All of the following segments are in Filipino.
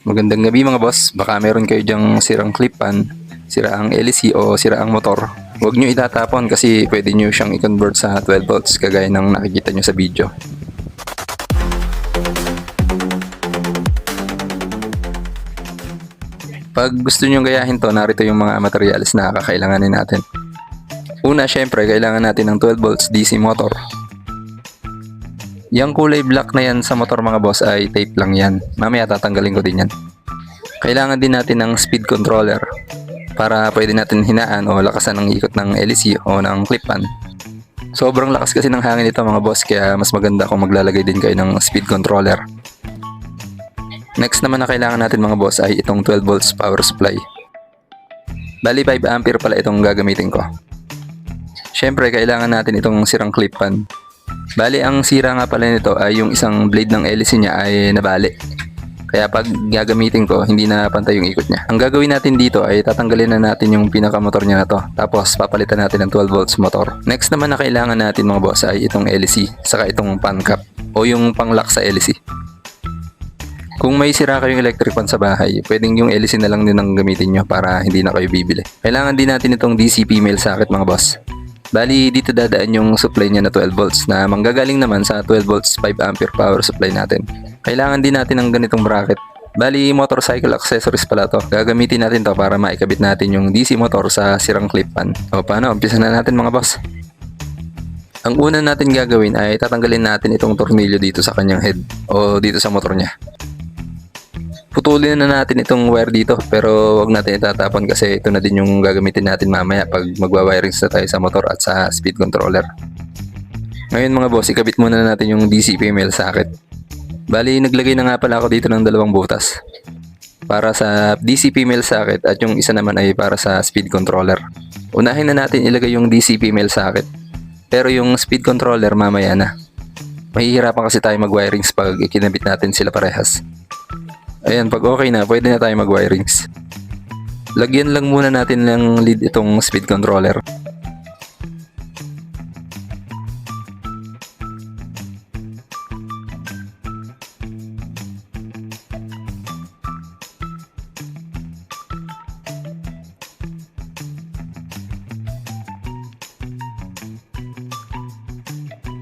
Magandang gabi mga boss. Baka meron kayo dyang sirang clip pan, siraang LEC o siraang motor. Huwag nyo itatapon kasi pwede nyo siyang i-convert sa 12 volts kagaya ng nakikita nyo sa video. Pag gusto nyo gayahin to, narito yung mga materials na kakailanganin natin. Una, syempre, kailangan natin ng 12 volts DC motor. Yung kulay black na yan sa motor mga boss ay tape lang yan. Mamaya tatanggalin ko din yan. Kailangan din natin ng speed controller para pwede natin hinaan o lakasan ng ikot ng LEC o ng clip pan. Sobrang lakas kasi ng hangin ito mga boss, kaya mas maganda kung maglalagay din kayo ng speed controller. Next naman na kailangan natin mga boss ay itong 12 volts power supply. Bali 5 ampere pala itong gagamitin ko. Syempre kailangan natin itong sirang clip pan. Bali, ang sira nga pala nito ay yung isang blade ng LEC niya ay nabali. Kaya pag gagamitin ko, hindi na pantay yung ikot niya. Ang gagawin natin dito ay tatanggalin na natin yung pinakamotor niya na to. Tapos papalitan natin ng 12 volts motor. Next naman na kailangan natin mga boss ay itong LEC, saka itong pan cap o yung pang-lock sa LEC. Kung may sira kayong electric pan sa bahay, pwedeng yung LEC na lang din ang gamitin nyo para hindi na kayo bibili. Kailangan din natin itong DC female socket mga boss. Bali, dito dadaan yung supply niya na 12 volts na manggagaling naman sa 12 volts 5 ampere power supply natin. Kailangan din natin ng ganitong bracket. Bali, motorcycle accessories pala to. Gagamitin natin to para maikabit natin yung DC motor sa sirang clip pan. O paano, umpisa na natin mga boss. Ang una natin gagawin ay tatanggalin natin itong tornilyo dito sa kanyang head o dito sa motor niya. Putulin na natin itong wire dito, pero wag natin itatapon kasi ito na din yung gagamitin natin mamaya pag magwa-wirings na tayo sa motor at sa speed controller. Ngayon mga boss, ikabit muna natin yung DC female socket. Bali, naglagay na nga pala ako dito ng dalawang butas para sa DC female socket at yung isa naman ay para sa speed controller. Unahin na natin ilagay yung DC female socket, pero yung speed controller mamaya na. Mahihirapan kasi tayo mag-wirings pag ikinabit natin sila parehas. Ayan, pag okay na, pwede na tayo mag-wirings. Lagyan lang muna natin ng lead itong speed controller.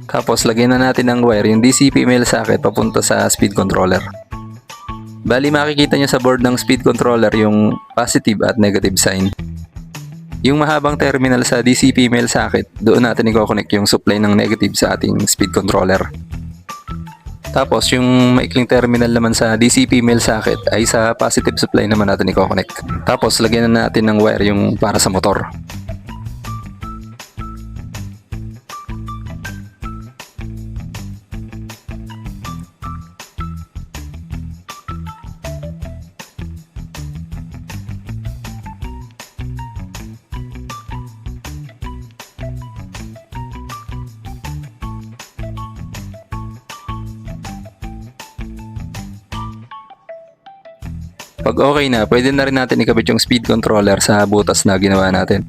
Tapos, lagyan na natin ng wire yung DC female socket papunta sa speed controller. Bali, makikita nyo sa board ng speed controller yung positive at negative sign. Yung mahabang terminal sa DC female socket, doon natin i-connect yung supply ng negative sa ating speed controller. Tapos, yung maikling terminal naman sa DC female socket ay sa positive supply naman natin i-connect. Tapos, lagyan na natin ng wire yung para sa motor. Pag okay na, pwede na rin natin ikabit yung speed controller sa butas na ginawa natin.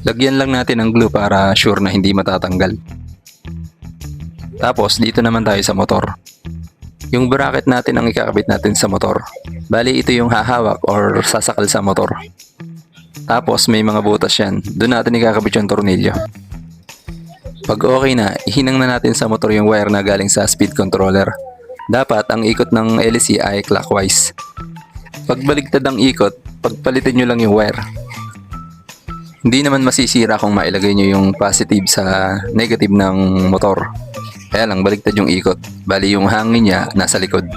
Lagyan lang natin ng glue para sure na hindi matatanggal. Tapos dito naman tayo sa motor. Yung bracket natin ang ikakabit natin sa motor. Bali, ito yung hahawak or sasakal sa motor. Tapos may mga butas yan. Doon natin ikakabit yung tornilyo. Pag okay na, ihinang na natin sa motor yung wire na galing sa speed controller. Dapat ang ikot ng LEC ay clockwise. Pag baligtad ang ikot, pagpalitin nyo lang yung wire. Hindi naman masisira kung mailagay nyo yung positive sa negative ng motor. Kaya lang, baligtad yung ikot. Bali, yung hangin niya nasa likod.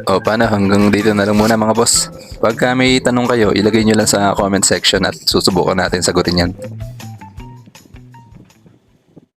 O paano, hanggang dito na lang muna mga boss. Pagka may tanong kayo, ilagay nyo lang sa comment section at susubukan natin sagutin yan.